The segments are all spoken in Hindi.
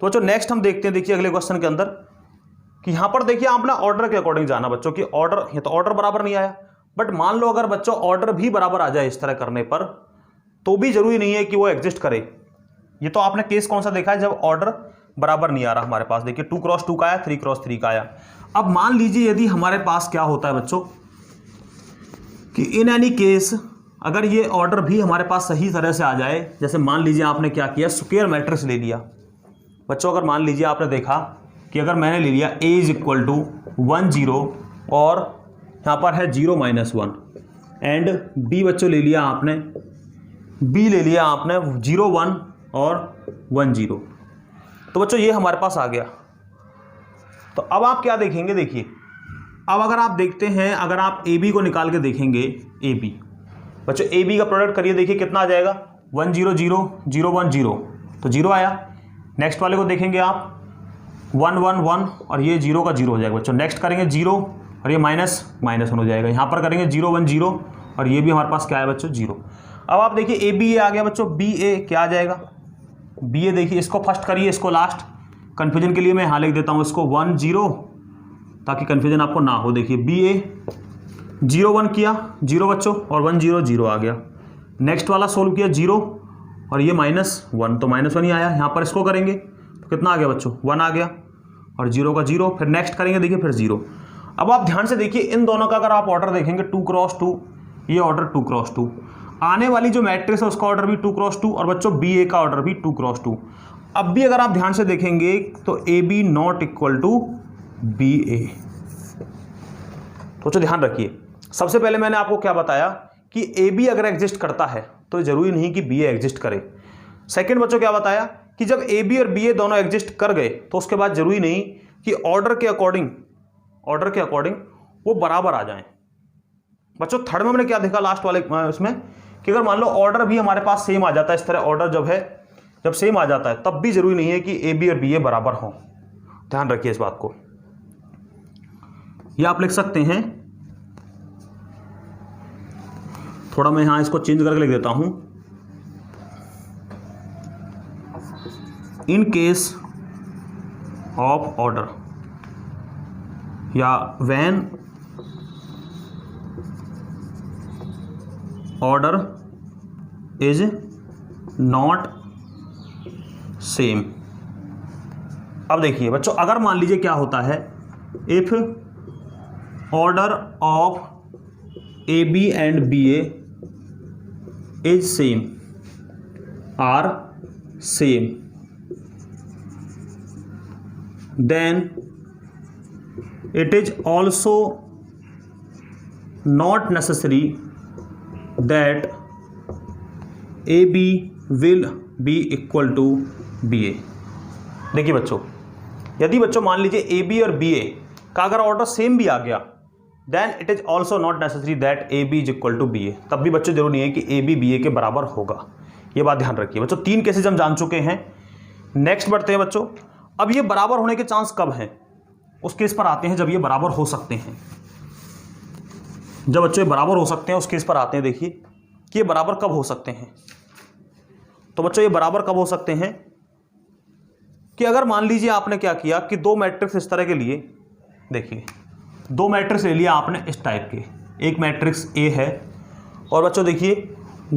तो बच्चों नेक्स्ट हम देखते हैं, देखिए अगले क्वेश्चन के अंदर कि यहां पर देखिए आपने ऑर्डर के अकॉर्डिंग जाना बच्चों की ऑर्डर, ये तो ऑर्डर बराबर नहीं आया, बट मान लो अगर बच्चों ऑर्डर भी बराबर आ जाए इस तरह करने पर, तो भी जरूरी नहीं है कि वो एग्जिस्ट करे। ये तो आपने केस कौन सा देखा है, जब ऑर्डर बराबर नहीं आ रहा हमारे पास। देखिए 2x2 का आया, 3x3 का आया। अब मान लीजिए यदि हमारे पास क्या होता है बच्चों कि इन एनी केस अगर ये ऑर्डर भी हमारे पास सही तरह से आ जाए, जैसे मान लीजिए आपने क्या किया, स्क्वायर मैट्रिक्स ले लिया बच्चों। अगर मान लीजिए आपने देखा कि अगर मैंने ले लिया A इज इक्वल टू 1 0 और यहाँ पर है 0 -1 एंड B बच्चों ले लिया आपने, B ले लिया आपने 0 1 और 1 0, तो बच्चों ये हमारे पास आ गया। तो अब आप क्या देखेंगे, देखिए अब अगर आप देखते हैं, अगर आप AB को निकाल के देखेंगे, AB बच्चों AB का प्रोडक्ट करिए, देखिए कितना आ जाएगा, 1 0 0 0 1 0, तो 0 आया। नेक्स्ट वाले को देखेंगे आप 1 1 1 और ये 0 का 0 हो जाएगा बच्चों। नेक्स्ट करेंगे 0 और ये -1 हो जाएगा। यहाँ पर करेंगे 0 1 0 और ये भी हमारे पास क्या है बच्चों, 0। अब आप देखिए AB आ गया बच्चों, BA क्या आ जाएगा, BA देखिए इसको फर्स्ट करिए, इसको लास्ट, कन्फ्यूजन के लिए मैं यहाँ लिख देता हूँ इसको 1 0 ताकि कन्फ्यूजन आपको ना हो। देखिए BA 0 1 किया 0 बच्चों और 1 0 0 आ गया। नेक्स्ट वाला सोल्व किया 0 और ये -1 तो -1 ही आया। यहाँ पर इसको करेंगे तो कितना आ गया बच्चों, 1 आ गया और 0 का 0। फिर नेक्स्ट करेंगे देखिए फिर 0। अब आप ध्यान से देखिए इन दोनों का अगर आप ऑर्डर देखेंगे 2x2, ये ऑर्डर 2x2, आने वाली जो मैट्रिक्स है उसका ऑर्डर भी 2x2 और बच्चों BA का ऑर्डर भी 2x2। अब भी अगर आप ध्यान से देखेंगे तो AB not equal to BA। तो ध्यान रखिए, सबसे पहले मैंने आपको क्या बताया कि AB अगर एग्जिस्ट करता है तो जरूरी नहीं कि BA एग्जिस्ट करे। सेकंड बच्चों क्या बताया कि जब AB और BA दोनों एग्जिस्ट कर गए तो उसके बाद जरूरी नहीं कि ऑर्डर के अकॉर्डिंग वो बराबर आ जाएं। बच्चों थर्ड में मैंने क्या देखा लास्ट वाले उसमें कि अगर मान लो ऑर्डर भी हमारे पास सेम आ जाता है, इस तरह ऑर्डर जब सेम आ जाता है तब भी जरूरी नहीं है कि AB और BA बराबर हों। ध्यान रखिए इस बात को। ये आप लिख सकते हैं, थोड़ा मैं यहां इसको चेंज करके लिख देता हूं, इन केस ऑफ ऑर्डर या when order is not same. अब देखिए बच्चों अगर मान लीजिए क्या होता है, if order of AB and BA is same are same, then it is also not necessary that AB will be equal to BA। देखिए बच्चों यदि बच्चों मान लीजिए AB और BA का अगर ऑर्डर सेम भी आ गया, then it is also not necessary that AB is equal to BA, तब भी बच्चों जरूरी नहीं है कि AB BA के बराबर होगा। ये बात ध्यान रखिए बच्चों। 3 केसेज हम जान चुके हैं। नेक्स्ट बढ़ते हैं बच्चों। अब ये बराबर होने के चांस कब हैं, उस केस पर आते हैं जब ये बराबर हो सकते हैं। जब बच्चों ये बराबर हो सकते हैं उस केस पर आते हैं। देखिए कि ये बराबर कब हो सकते हैं। तो बच्चों ये बराबर कब हो सकते हैं कि अगर मान लीजिए आपने क्या किया कि 2 मैट्रिक्स इस तरह के लिए, देखिए 2 मैट्रिक्स ले लिया आपने इस टाइप के, एक मैट्रिक्स A है और बच्चों देखिए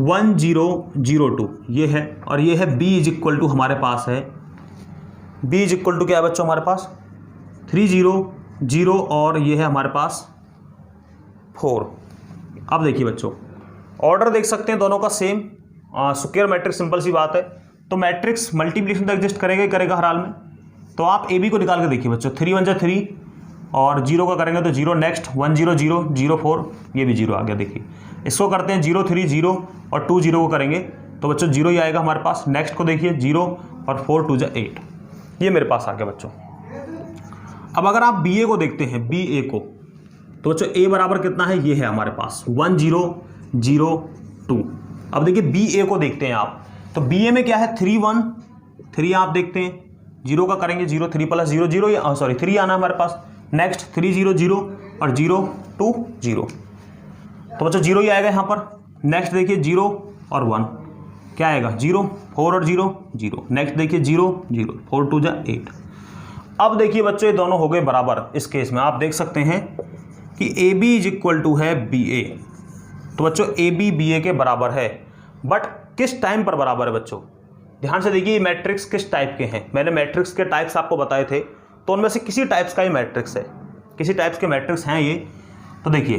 1 0 0 2 ये है और ये है B इज इक्वल टू हमारे पास है, B इज इक्वल टू क्या है बच्चों हमारे पास 3 0 0 और ये है हमारे पास 4। अब देखिए बच्चों ऑर्डर देख सकते हैं दोनों का सेम, स्क्वायर मैट्रिक्स, सिंपल सी बात है। तो मैट्रिक्स मल्टीप्लिकेशन तो एग्जिस्ट करेगा ही करेगा हर हाल में। तो आप AB को निकाल के देखिए बच्चों, 3 1 3 और 0 का करेंगे तो 0, नेक्स्ट 1 0 0 0 4, ये भी 0 आ गया। देखिए इसको करते हैं 0 3 0 और 2 0 को करेंगे तो बच्चों 0 ही आएगा हमारे पास। नेक्स्ट को देखिए 0 और 4 2 8, ये मेरे पास आ गया बच्चों। अब अगर आप BA को देखते हैं, BA को, तो बच्चों A बराबर कितना है, ये है हमारे पास 1 0 0 2। अब देखिए BA को देखते हैं आप, तो BA में क्या है 3 1 3 आप देखते हैं, 0 का करेंगे 0 3 + 0 0, सॉरी 3 आना हमारे पास। नेक्स्ट 3 0 0 और 0 2 0, तो बच्चों 0 ही आएगा यहाँ पर। नेक्स्ट देखिए 0 और 1, क्या आएगा 0, 4 और 0 0। नेक्स्ट देखिए 0 0, 4 2 जा 8। अब देखिए बच्चों ये दोनों हो गए बराबर। इस केस में आप देख सकते हैं कि A B is equal to है बी ए। तो बच्चों ए बी बी ए के बराबर है, बट किस टाइम पर बराबर है बच्चों? ध्यान से देखिए मैट्रिक्स किस टाइप के हैं। मैंने मैट्रिक्स के टाइप्स आपको बताए थे, तो उनमें से किसी टाइप्स का ही मैट्रिक्स है, किसी टाइप्स के मैट्रिक्स हैं ये। तो देखिए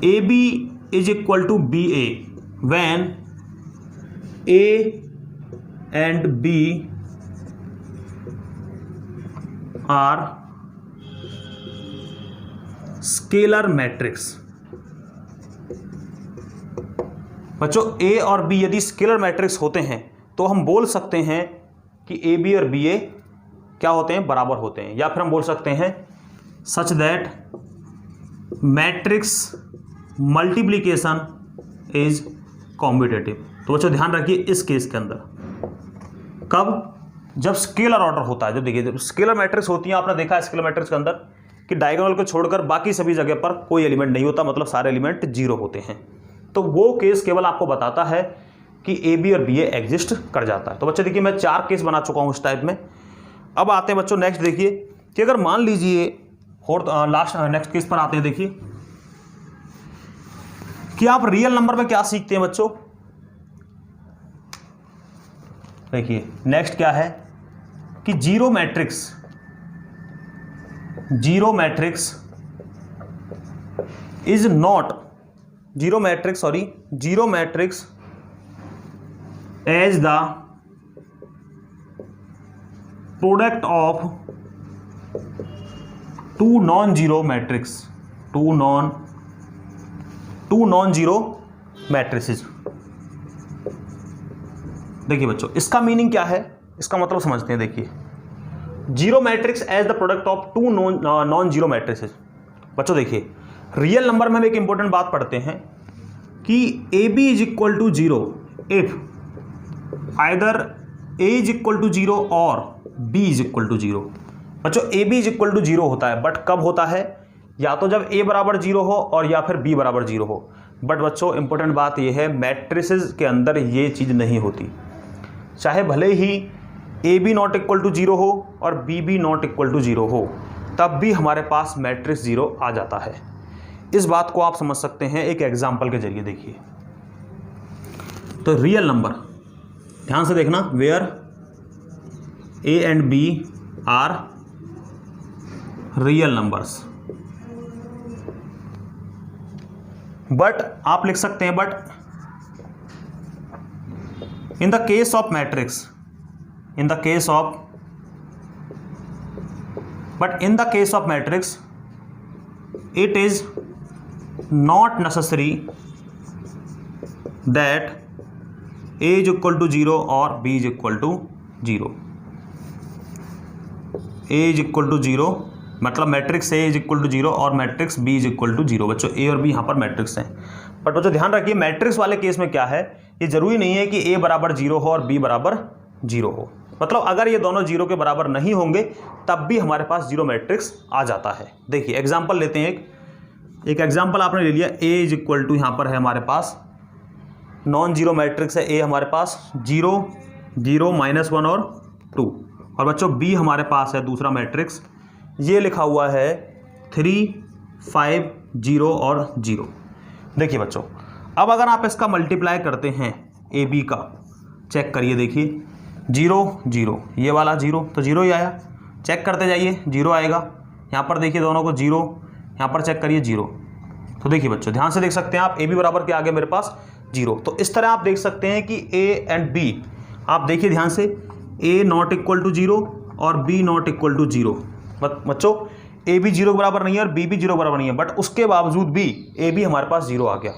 A B is equal to B A when A and B are scalar matrix. बच्चों ए और बी यदि स्केलर मैट्रिक्स होते हैं तो हम बोल सकते हैं कि ए बी और बी ए क्या होते हैं, बराबर होते हैं। या फिर हम बोल सकते हैं such that matrix multiplication is competitive. तो बच्चों ध्यान रखिए इस केस के अंदर कब, जब स्केलर ऑर्डर होता है। जब देखिए जब स्केलर मैट्रिक्स होती है, आपने देखा है स्केलर मैट्रिक्स के अंदर कि डायगोनल को छोड़कर बाकी सभी जगह पर कोई एलिमेंट नहीं होता, मतलब सारे एलिमेंट 0 होते हैं। तो वो केस केवल आपको बताता है कि ए बी और बी ए एग्जिस्ट कर जाता है। तो बच्चे देखिए मैं 4 केस बना चुका हूँ इस टाइप में। अब आते हैं बच्चों नेक्स्ट देखिए कि अगर मान लीजिए नेक्स्ट केस पर आते हैं। देखिए कि आप रियल नंबर में क्या सीखते हैं बच्चों। देखिए नेक्स्ट क्या है कि zero matrix is not zero matrix as the product of two non zero matrices. देखिए बच्चों इसका मीनिंग क्या है, इसका मतलब समझते हैं। देखिए zero matrix as the product of two non zero matrices. बच्चों देखिए रियल नंबर में हम एक इंपॉर्टेंट बात पढ़ते हैं कि A B is equal to 0 if either A is equal to 0 और बी इज इक्वल टू 0। बच्चों A B is equal to 0 होता है, बट कब होता है? या तो जब ए बराबर 0 हो और या फिर बी बराबर 0 हो। बट बच्चों इंपॉर्टेंट बात यह है मैट्रिसेस के अंदर ये चीज़ नहीं होती। चाहे भले ही A B not equal to 0 हो और B B not equal to 0 हो, तब भी हमारे पास मैट्रिक्स 0 आ जाता है। इस बात को आप समझ सकते हैं एक एग्जाम्पल के जरिए। देखिए तो रियल नंबर ध्यान से देखना, where A and B are real numbers. But आप लिख सकते हैं but in the case of matrix it is not necessary that a is equal to 0 or b is equal to 0। a is equal to 0 मतलब matrix a is equal to 0 और matrix b is equal to 0। बच्चों a और b यहाँ पर मैट्रिक्स हैं। बट बच्चों ध्यान रखिए मैट्रिक्स वाले केस में क्या है, ये जरूरी नहीं है कि a बराबर 0 हो और b बराबर 0 हो। मतलब अगर ये दोनों 0 के बराबर नहीं होंगे तब भी हमारे पास 0 मैट्रिक्स आ जाता है। देखिए एग्जाम्पल लेते हैं, एक एग्जाम्पल आपने ले लिया। a इज इक्वल टू यहाँ पर है हमारे पास नॉन जीरो मैट्रिक्स है। a हमारे पास 0 0 -1 और 2। और बच्चों b हमारे पास है दूसरा मैट्रिक्स, ये लिखा हुआ है 3 5 0 और 0। देखिए बच्चों अब अगर आप इसका मल्टीप्लाई करते हैं ए बी का, चेक करिए। देखिए 0 0 ये वाला 0 तो 0 ही आया, चेक करते जाइए 0 आएगा। यहाँ पर देखिए दोनों को 0, यहाँ पर चेक करिए 0। तो देखिए बच्चों ध्यान से देख सकते हैं आप ए बी बराबर के आगे मेरे पास 0। तो इस तरह आप देख सकते हैं कि ए एंड बी, आप देखिए ध्यान से, ए नॉट इक्वल टू 0 और बी नॉट इक्वल टू 0। बच्चों ए बी 0 के बराबर नहीं है और बी भी 0 के बराबर नहीं है, बट उसके बावजूद भी ए बी हमारे पास 0 आ गया।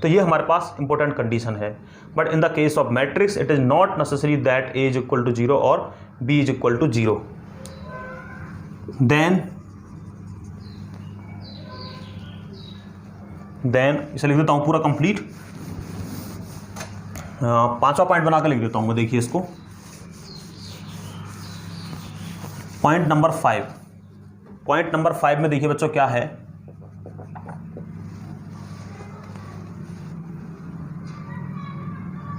तो ये हमारे पास इंपॉर्टेंट कंडीशन है। But in the case of matrix it is not necessary that A is equal to 0 और B is equal to 0। Then इसे लिख देता हूँ पूरा कंप्लीट। 5वां पॉइंट बनाकर लिख देता हूँ मैं। देखिए इसको पॉइंट नंबर 5 में देखिए बच्चों क्या है,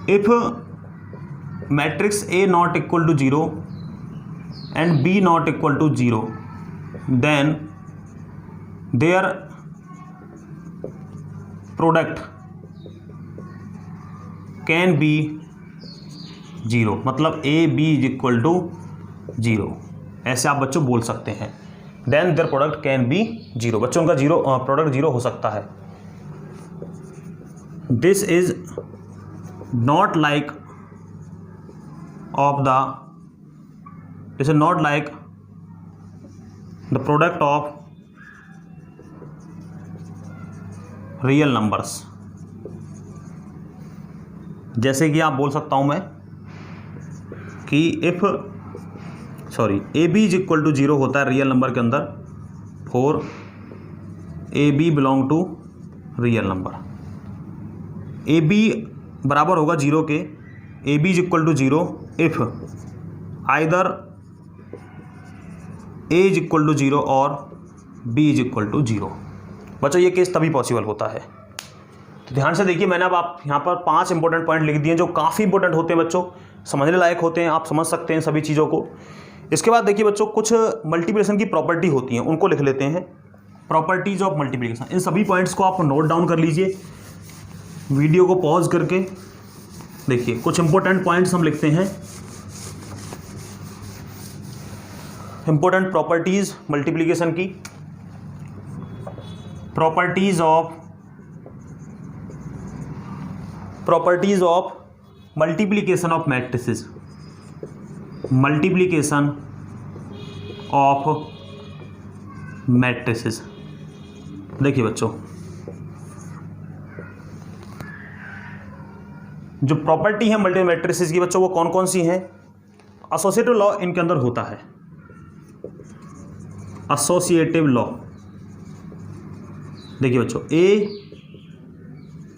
if matrix A not equal to 0 and B not equal to 0 then their product can be 0, मतलब A B is equal to 0, ऐसे आप बच्चों बोल सकते हैं। Then their product can be 0, बच्चों का प्रोडक्ट 0 हो सकता है। This is not like of the this is not like the product of real numbers. जैसे कि आप बोल सकता हूं मैं कि if A B is equal to 0 होता है रियल नंबर के अंदर for A B belong to real number. A B बराबर होगा 0 के, A B is equal to 0 if either A is equal to 0 और बी इज इक्वल टू 0। बच्चों ये केस तभी पॉसिबल होता है। तो ध्यान से देखिए, मैंने अब आप यहाँ पर 5 इंपॉर्टेंट पॉइंट लिख दिए जो काफ़ी इंपॉर्टेंट होते हैं बच्चों, समझने लायक होते हैं, आप समझ सकते हैं सभी चीज़ों को। इसके बाद देखिए बच्चों, कुछ मल्टीप्लिकेशन की प्रॉपर्टी होती हैं, उनको लिख लेते हैं। प्रॉपर्टीज ऑफ मल्टीप्लिकेशन, इन सभी पॉइंट्स को आप नोट डाउन कर लीजिए, वीडियो को पॉज करके देखिए। कुछ इंपॉर्टेंट पॉइंट्स हम लिखते हैं। इंपॉर्टेंट प्रॉपर्टीज मल्टीप्लिकेशन की, properties of multiplication of matrices, multiplication of matrices. देखिए बच्चों, जो प्रॉपर्टी है मल्टी मैट्रिसेस की बच्चों, वो कौन कौन सी हैं? एसोसिएटिव लॉ इनके अंदर होता है। एसोसिएटिव लॉ देखिए बच्चों, ए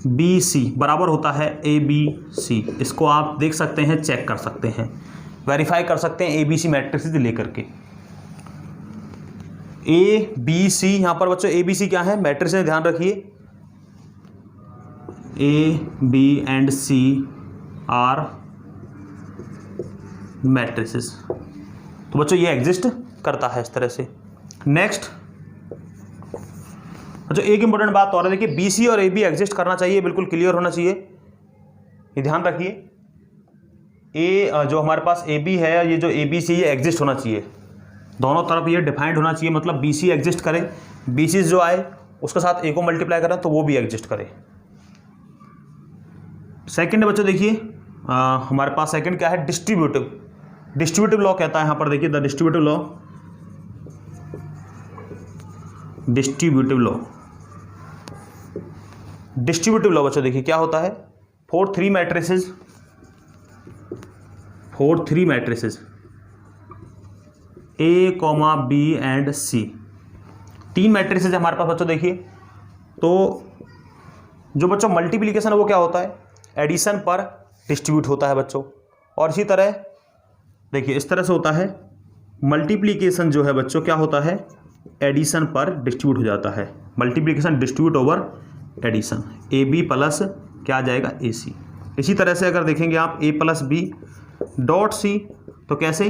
बी सी बराबर होता है ए बी सी। इसको आप देख सकते हैं, चेक कर सकते हैं, वेरीफाई कर सकते हैं ए बी सी मैट्रिसेस लेकर के। ए बी सी, यहां पर बच्चों ए बी सी क्या है? मैट्रिसेस, ध्यान रखिए। A B and C are matrices. तो बच्चों ये एग्जिस्ट करता है इस तरह से। नेक्स्ट अच्छा, एक इंपॉर्टेंट बात और है, देखिए बी सी और ए बी एग्जिस्ट करना चाहिए, बिल्कुल क्लियर होना चाहिए, ये ध्यान रखिए। ए जो हमारे पास ए बी है, ये जो ए बी सी ये एग्जिस्ट होना चाहिए, दोनों तरफ ये डिफाइंड होना चाहिए। मतलब बी सी एग्जिस्ट करे, बी सी जो आए उसके साथ ए को मल्टीप्लाई करें तो वो भी एग्जिस्ट करे। सेकंड बच्चों देखिए, हमारे पास सेकंड क्या है? डिस्ट्रीब्यूटिव लॉ कहता है यहाँ पर, देखिए द डिस्ट्रीब्यूटिव लॉ बच्चों देखिए क्या होता है? For three matrices A comma B and C, 3 matrices हमारे पास बच्चों देखिए। तो जो बच्चों मल्टीप्लिकेशन है वो क्या होता है? एडिशन पर डिस्ट्रीब्यूट होता है बच्चों। और इसी तरह देखिए इस तरह से होता है, मल्टीप्लिकेशन जो है बच्चों क्या होता है? एडिशन पर डिस्ट्रीब्यूट हो जाता है। Multiplication distribute over addition, A B plus क्या आ जाएगा? ए सी। इसी तरह से अगर देखेंगे आप ए प्लस बी डॉट सी, तो कैसे?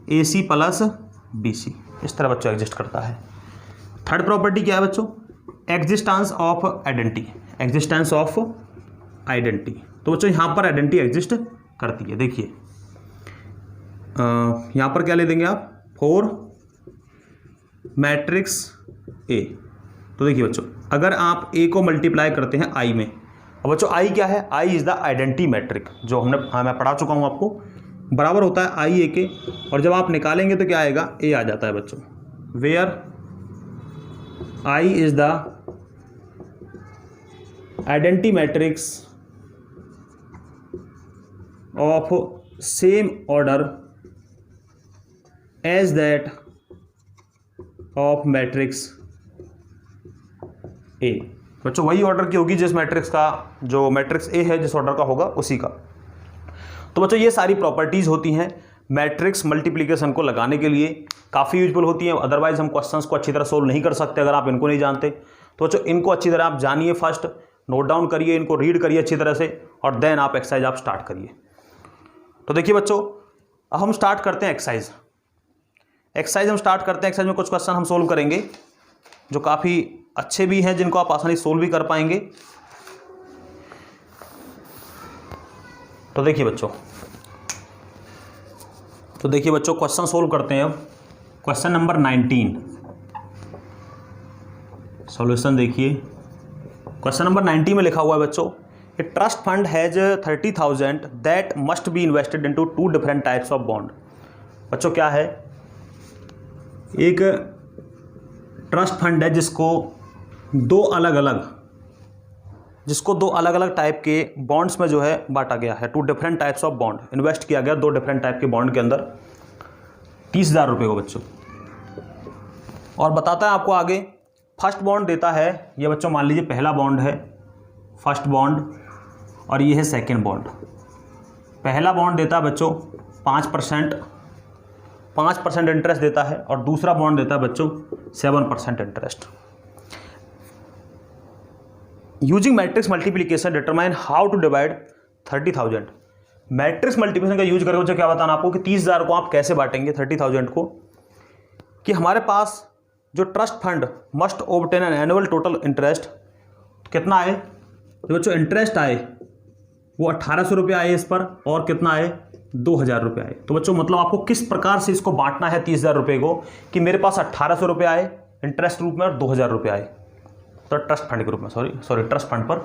ए सी प्लस बी सी। इस तरह बच्चों एग्जिस्ट करता है। थर्ड प्रॉपर्टी क्या है बच्चों? Existence of identity. तो बच्चों यहाँ पर आइडेंटिटी एग्जिस्ट करती है। देखिए यहाँ पर क्या ले देंगे आप? For matrix A. तो देखिए बच्चों, अगर आप ए को मल्टीप्लाई करते हैं आई में, अब बच्चों आई क्या है? आई इज द आइडेंटिटी मैट्रिक, जो मैं पढ़ा चुका हूँ आपको, बराबर होता है आई ए के। और जब आप निकालेंगे तो क्या आएगा? ए आ जाता है बच्चों। Where I is the identity matrix of same order as that of matrix A. बच्चों वही ऑर्डर की होगी जिस मैट्रिक्स का, जो मैट्रिक्स ए है जिस ऑर्डर का होगा उसी का। तो बच्चों ये सारी प्रॉपर्टीज होती हैं मैट्रिक्स मल्टीप्लिकेशन को लगाने के लिए, काफ़ी यूजफुल होती हैं। अदरवाइज हम क्वेश्चंस को अच्छी तरह सोल्व नहीं कर सकते अगर आप इनको नहीं जानते। तो बच्चों इनको अच्छी तरह आप जानिए फर्स्ट, नोट डाउन करिए, इनको रीड करिए अच्छी तरह से और देन आप एक्सरसाइज आप स्टार्ट करिए। तो देखिए बच्चों, अब हम स्टार्ट करते हैं एक्सरसाइज हम स्टार्ट करते हैं। एक्सरसाइज में कुछ क्वेश्चन हम सोल्व करेंगे जो काफ़ी अच्छे भी हैं, जिनको आप आसानी सोल्व भी कर पाएंगे। तो देखिए बच्चों क्वेश्चन सोल्व करते हैं। अब क्वेश्चन नंबर 19 सॉल्यूशन देखिए। क्वेश्चन नंबर 90 में लिखा हुआ है बच्चों, a trust fund has 30,000 that must be invested into 2 different types of bond. बच्चों क्या है, एक ट्रस्ट फंड है जिसको दो अलग अलग टाइप के बॉन्ड्स में जो है बांटा गया है। 2 different types of bond invest किया गया 2 डिफरेंट टाइप के बॉन्ड के अंदर 30,000 रुपये को बच्चों। और बताता है आपको आगे, फर्स्ट बॉन्ड देता है ये बच्चों, मान लीजिए पहला बॉन्ड है फर्स्ट बॉन्ड और ये है सेकेंड बॉन्ड। पहला बॉन्ड देता है बच्चों 5% इंटरेस्ट देता है और दूसरा बॉन्ड देता है बच्चों 7% interest. Using matrix multiplication determine how to divide 30,000। Matrix multiplication का यूज करके बच्चों क्या बताना आपको कि 30,000 को आप कैसे बांटेंगे 30,000 को, कि हमारे पास जो trust fund must obtain an annual total interest कितना आए, जो बच्चों इंटरेस्ट आए वो 1,800 रुपये आए इस पर, और कितना आए 2,000 रुपये आए। तो बच्चों मतलब आपको किस प्रकार से इसको बांटना है 30,000 रुपये को, कि मेरे पास 1,800 रुपये आए इंटरेस्ट रूप में और 2,000 रुपये आए तो ट्रस्ट फंड के रूप में, सॉरी ट्रस्ट फंड पर।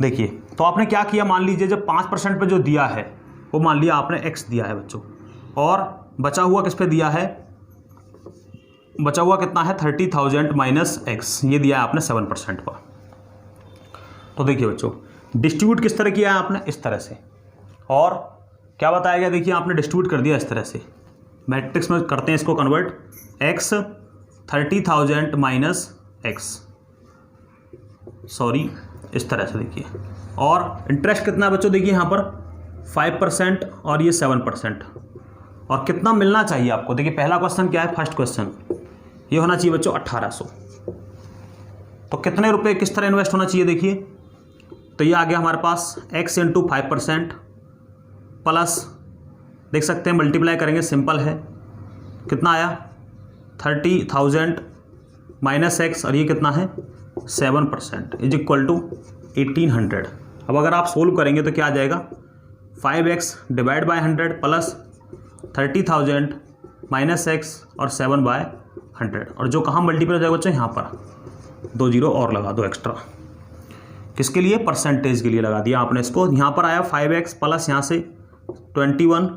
देखिए तो आपने क्या किया, मान लीजिए जब 5% पे जो दिया है वो मान लिया आपने x दिया है बच्चों, और बचा हुआ किस पे दिया है, बचा हुआ कितना है 30,000 माइनस x, ये दिया है आपने 7% पर। तो देखिए बच्चों डिस्ट्रीब्यूट किस तरह किया है आपने, इस तरह से, और क्या बताया गया, देखिए आपने डिस्ट्रीब्यूट कर दिया इस तरह से। मैट्रिक्स में करते हैं इसको convert, x 30,000 minus x, sorry इस तरह से देखिए। और इंटरेस्ट कितना है बच्चों, देखिए यहाँ पर 5% और ये 7%, और कितना मिलना चाहिए आपको। देखिए पहला क्वेश्चन क्या है, फर्स्ट क्वेश्चन, ये होना चाहिए बच्चों 1,800। तो कितने रुपए किस तरह इन्वेस्ट होना चाहिए, देखिए तो ये आ गया हमारे पास x इंटू 5% प्लस, देख सकते हैं मल्टीप्लाई करेंगे, सिंपल है, कितना आया 30,000 माइनस x, और ये कितना है 7% इज इक्वल टू 1,800। अब अगर आप सोल्व करेंगे तो क्या आ जाएगा, 5x divide by 100 plus 30,000 minus x और 7/100, और जो कहाँ मल्टीप्लाई हो जाएगा बच्चों, यहाँ पर 2 जीरो और लगा दो एक्स्ट्रा, किसके लिए, परसेंटेज के लिए लगा दिया आपने इसको। यहाँ पर आया 5x प्लस यहाँ से 21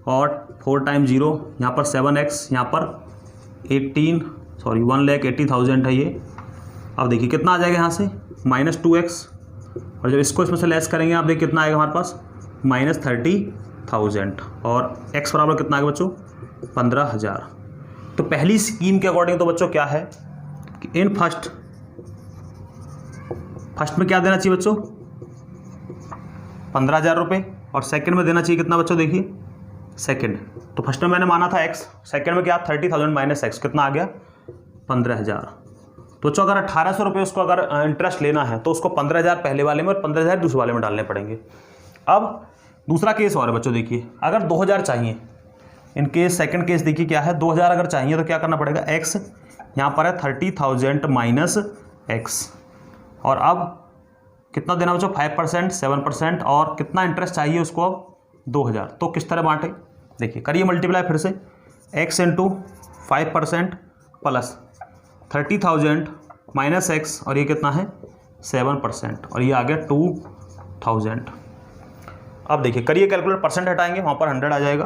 और 4 टाइम 0, यहाँ पर 7x, यहाँ पर 1,80,000 है ये। अब देखिए कितना आ जाएगा यहाँ से -2x, और जब इसको इसमें से लेस करेंगे आप देखिए कितना आएगा हमारे पास -30,000, और x बराबर कितना आएगा बच्चों 15,000। तो पहली स्कीम के अकॉर्डिंग तो बच्चों क्या है कि इन फर्स्ट में क्या देना चाहिए बच्चों 15,000 रुपये, और सेकंड में देना चाहिए कितना बच्चों, देखिए सेकंड, तो फर्स्ट में मैंने माना था x, सेकंड में क्या 30,000 माइनस x, कितना आ गया 15,000। तो बच्चों अगर 1,800 रुपये उसको अगर इंटरेस्ट लेना है तो उसको 15,000 पहले वाले में और 15,000 दूसरे वाले में डालने पड़ेंगे। अब दूसरा केस और है बच्चों, देखिए अगर 2,000 चाहिए, इन केस सेकंड केस देखिए क्या है, 2,000 अगर चाहिए तो क्या करना पड़ेगा, x यहाँ पर है 30,000 माइनस x, और अब कितना देना बच्चों 5% 7%, और कितना इंटरेस्ट चाहिए उसको अब 2,000। तो किस तरह बांटे, देखिए करिए मल्टीप्लाई फिर से, x into 5% plus 30,000 minus x, और ये कितना है 7%, और ये आ गया 2,000। अब देखिए करिए कैलकुलेट, परसेंट हटाएंगे वहाँ पर 100 आ जाएगा,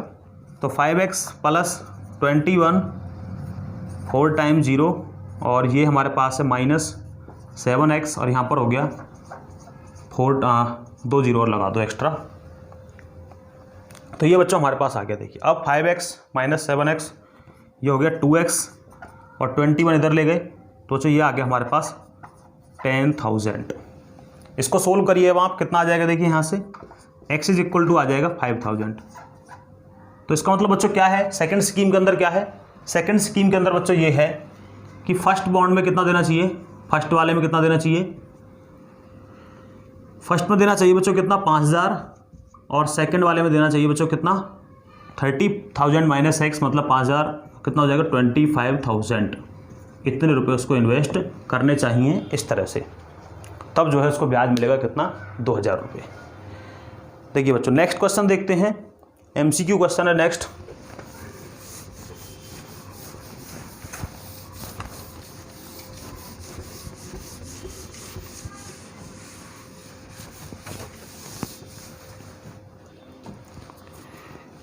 तो 5x प्लस 21 4 टाइम 0, और ये हमारे पास है -7x, और यहाँ पर हो गया 2 जीरो और लगा दो एक्स्ट्रा। तो ये बच्चों हमारे पास आ गया, देखिए अब 5x माइनस 7x, ये हो गया 2x, और 21 इधर ले गए, तो ये आ गया हमारे पास 10,000। इसको सोल्व करिए अब आप, कितना आ जाएगा देखिए यहाँ से x इज इक्वल टू आ जाएगा 5,000। तो इसका मतलब बच्चों क्या है, सेकंड स्कीम के अंदर क्या है, सेकंड स्कीम के अंदर बच्चों ये है कि फर्स्ट बॉन्ड में कितना देना चाहिए, फर्स्ट वाले में कितना देना चाहिए फर्स्ट में देना चाहिए बच्चों कितना 5000 और सेकंड वाले में देना चाहिए बच्चों कितना 30,000 माइनस एक्स मतलब 5000 कितना हो जाएगा 25,000। इतने रुपए उसको इन्वेस्ट करने चाहिए इस तरह से, तब जो है उसको ब्याज मिलेगा कितना 2000 रुपये। देखिए बच्चों नेक्स्ट क्वेश्चन देखते हैं, एमसीक्यू क्वेश्चन है नेक्स्ट।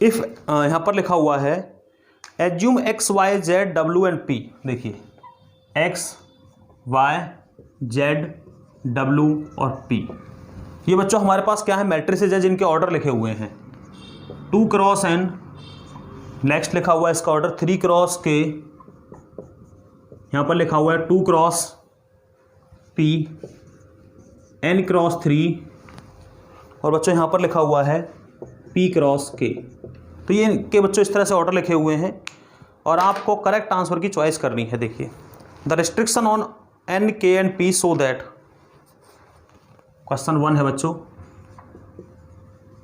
इफ यहां पर लिखा हुआ है एज्यूम एक्स वाई जेड डब्ल्यू एंड पी। देखिए एक्स वाई जेड डब्ल्यू और पी, ये बच्चों हमारे पास क्या है मैट्रिसेज है जिनके ऑर्डर लिखे हुए हैं 2 क्रॉस n, नेक्स्ट लिखा हुआ है इसका ऑर्डर 3 क्रॉस k, यहां पर लिखा हुआ है 2 क्रॉस p, n क्रॉस 3 और बच्चों यहां पर लिखा हुआ है p क्रॉस k। तो ये के बच्चों इस तरह से ऑर्डर लिखे हुए हैं और आपको करेक्ट आंसर की चॉइस करनी है। देखिए the restriction on n k and p so that, question 1 है बच्चों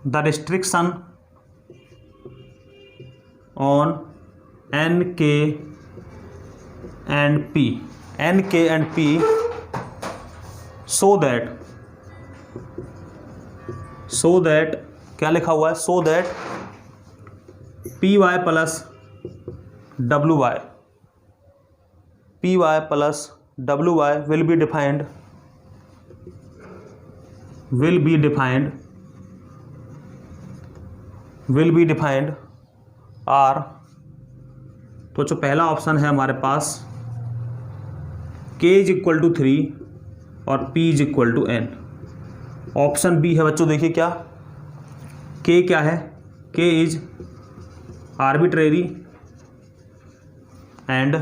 the restriction on n k and p so that क्या लिखा हुआ है so that p y plus डब्ल्यू y will be defined are. तो जो पहला ऑप्शन है हमारे पास k इज इक्वल टू 3 और p is equal to n। Option B है बच्चों देखिए क्या k क्या है k is arbitrary and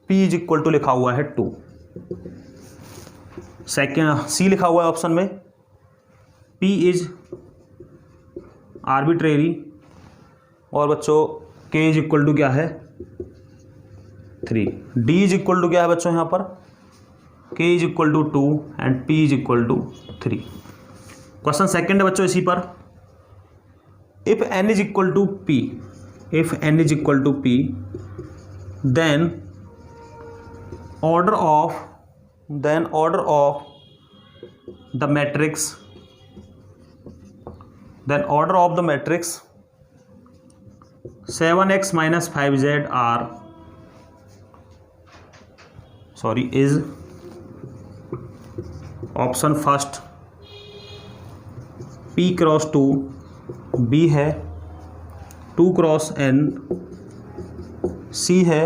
p is equal to लिखा हुआ है 2। सेकेंड सी लिखा हुआ है ऑप्शन में p इज आर्बिट्रेरी और बच्चों k इज इक्वल टू क्या है 3। d इज इक्वल टू क्या है बच्चों यहाँ पर k is equal to 2 and p is equal to 3। Question second है बच्चों इसी पर if n is equal to p, then order of the matrix 7x minus 5z is option first p cross 2, b है 2 क्रॉस n, c है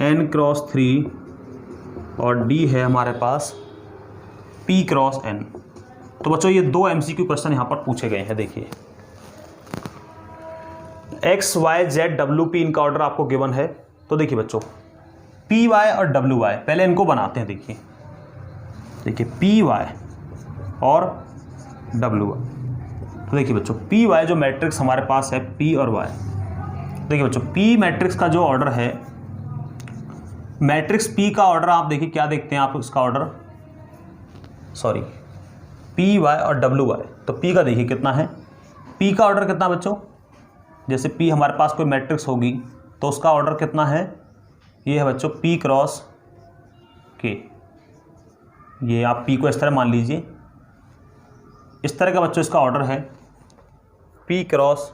n क्रॉस 3 और d है हमारे पास p क्रॉस n। तो बच्चों ये 2 MCQ क्वेश्चन यहाँ पर पूछे गए हैं। देखिए x y z w p इनका ऑर्डर आपको गिवन है। तो देखिए बच्चों p y और w y पहले इनको बनाते हैं। देखिए p y और w y। तो देखिए बच्चों पी वाई जो मैट्रिक्स हमारे पास है पी और वाई, देखिए बच्चों पी मैट्रिक्स का जो ऑर्डर है मैट्रिक्स पी का ऑर्डर आप देखिए क्या देखते हैं आप इसका ऑर्डर पी वाई और डब्ल्यू वाई। तो पी का देखिए कितना है, पी का ऑर्डर कितना बच्चों, जैसे पी हमारे पास कोई मैट्रिक्स होगी तो उसका ऑर्डर कितना है, ये है बच्चों पी क्रॉस के। ये आप पी को इस तरह मान लीजिए, इस तरह का बच्चों इसका ऑर्डर है P क्रॉस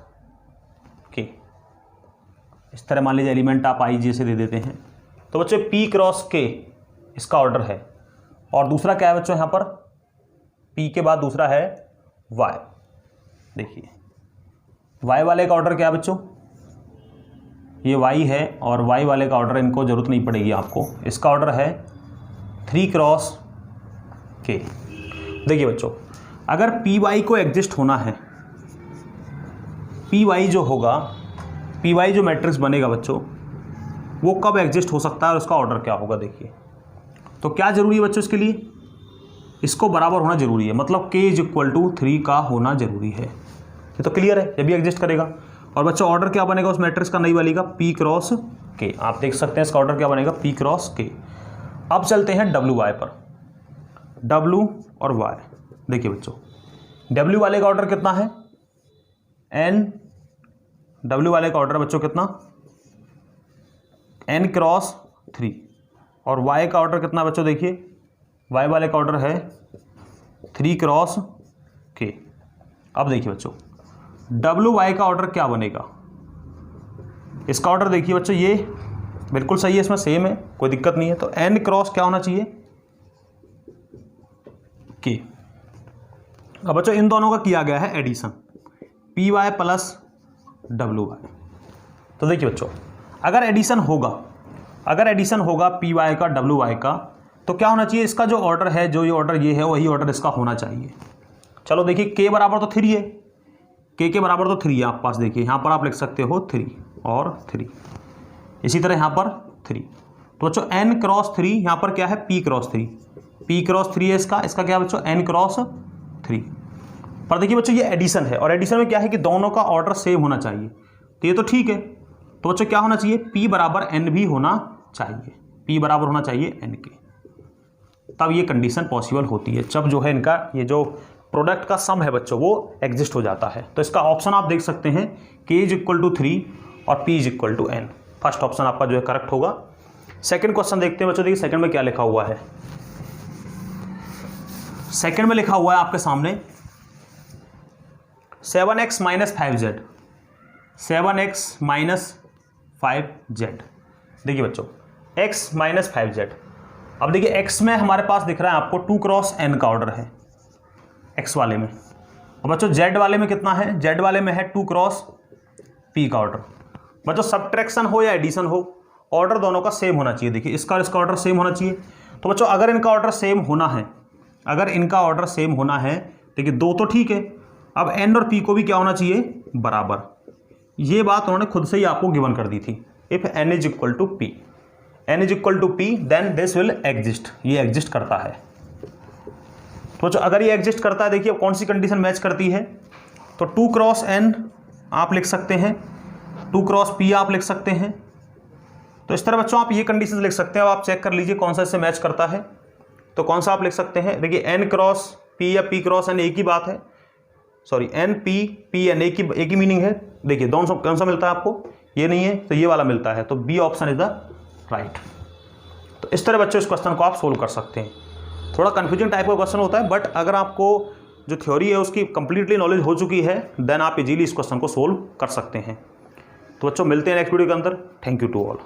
के। इस तरह मान लीजिए एलिमेंट आप आई जी से दे देते हैं। तो बच्चों P क्रॉस के इसका ऑर्डर है और दूसरा क्या है बच्चों यहाँ पर P के बाद दूसरा है Y। देखिए Y वाले का ऑर्डर क्या है बच्चों, ये Y है और Y वाले का ऑर्डर इनको जरूरत नहीं पड़ेगी आपको, इसका ऑर्डर है 3 क्रॉस के। देखिए बच्चों अगर पी वाई को एग्जिस्ट होना है, पी वाई जो होगा, पी वाई जो मैट्रिक्स बनेगा बच्चों वो कब एग्जिस्ट हो सकता है और उसका ऑर्डर क्या होगा। देखिए तो क्या जरूरी है बच्चों, इसके लिए इसको बराबर होना जरूरी है, मतलब k इज इक्वल टू 3 का होना जरूरी है। ये तो क्लियर है, ये भी एग्जिस्ट करेगा। और बच्चों ऑर्डर क्या बनेगा उस मैट्रिक्स का नई वाली का p क्रॉस k। आप देख सकते हैं इसका ऑर्डर क्या बनेगा p क्रॉस k। अब चलते हैं w y पर, w और y। देखिए बच्चों, W वाले का ऑर्डर कितना है n, W वाले का ऑर्डर बच्चों कितना n क्रॉस 3, और Y का ऑर्डर कितना बच्चों, देखिए Y वाले का ऑर्डर है 3 क्रॉस k। अब देखिए बच्चों, WY का ऑर्डर क्या बनेगा, इसका ऑर्डर देखिए बच्चों, ये बिल्कुल सही है, इसमें सेम है, कोई दिक्कत नहीं है। तो n क्रॉस क्या होना चाहिए, k। अब बच्चों इन दोनों का किया गया है एडिशन, PY प्लस WY। तो देखिए बच्चों, अगर एडिशन होगा PY का WY का, तो क्या होना चाहिए, इसका जो ऑर्डर है, जो ये ऑर्डर ये है, वही ऑर्डर इसका होना चाहिए। चलो देखिए, k बराबर तो 3 है, k के बराबर तो 3 है आप पास, देखिए यहाँ पर आप लिख सकते हो 3 और 3, इसी तरह यहाँ पर 3। तो बच्चों n क्रॉस 3 यहाँ पर क्या है, p क्रॉस 3, p क्रॉस 3 है इसका क्या है बच्चों, n क्रॉस 3। पर देखिए बच्चों, ये एडिशन है, और एडिशन में क्या है कि दोनों का ऑर्डर सेम होना चाहिए, तो ये तो ठीक है। तो बच्चों क्या होना चाहिए, p बराबर n भी होना चाहिए, p बराबर होना चाहिए n के, तब ये कंडीशन पॉसिबल होती है, जब जो है इनका ये जो प्रोडक्ट का सम है बच्चों वो एग्जिस्ट हो जाता है। तो इसका ऑप्शन आप देख सकते हैं, k इज इक्वल टू 3 और p is equal to n। First option आपका जो है करेक्ट होगा। सेकंड क्वेश्चन देखते हैं बच्चों, देखिए सेकंड में क्या लिखा हुआ है। सेकंड में लिखा हुआ है आपके सामने 7x minus 5z, 7x minus 5z। देखिए बच्चों, x माइनस 5z। अब देखिए x में हमारे पास दिख रहा है आपको 2 क्रॉस n का ऑर्डर है x वाले में, और बच्चों z वाले में कितना है, z वाले में है 2 क्रॉस p का ऑर्डर। बच्चों सब्ट्रैक्शन हो या एडिशन हो, ऑर्डर दोनों का सेम होना चाहिए। देखिए इसका और इसका ऑर्डर सेम होना चाहिए। तो बच्चों अगर इनका ऑर्डर सेम होना है, देखिए 2 तो ठीक है, अब n और p को भी क्या होना चाहिए, बराबर। ये बात उन्होंने खुद से ही आपको गिवन कर दी थी। If n is equal to p, then this will exist, ये एग्जिस्ट करता है। तो बच्चों अगर ये एग्जिस्ट करता है, देखिए कौन सी कंडीशन मैच करती है, तो 2 क्रॉस n आप लिख सकते हैं, 2 क्रॉस p आप लिख सकते हैं। तो इस तरह बच्चों आप ये कंडीशन लिख सकते हैं। अब आप चेक कर लीजिए कौन सा इससे मैच करता है, तो कौन सा आप लिख सकते हैं। देखिए n क्रॉस p या p क्रॉस n एक ही बात है, sorry n p p n एक ही मीनिंग है। देखिए दोनों कौन सा मिलता है आपको, ये नहीं है तो ये वाला मिलता है, तो B option is the right. तो इस तरह बच्चों इस क्वेश्चन को आप सोल्व कर सकते हैं। थोड़ा कंफ्यूजिंग टाइप का क्वेश्चन होता है, बट अगर आपको जो थ्योरी है उसकी कंप्लीटली नॉलेज हो चुकी है, देन आप इजीली इस क्वेश्चन को सोल्व कर सकते हैं। तो बच्चों मिलते हैं नेक्स्ट वीडियो के अंदर। Thank you to all.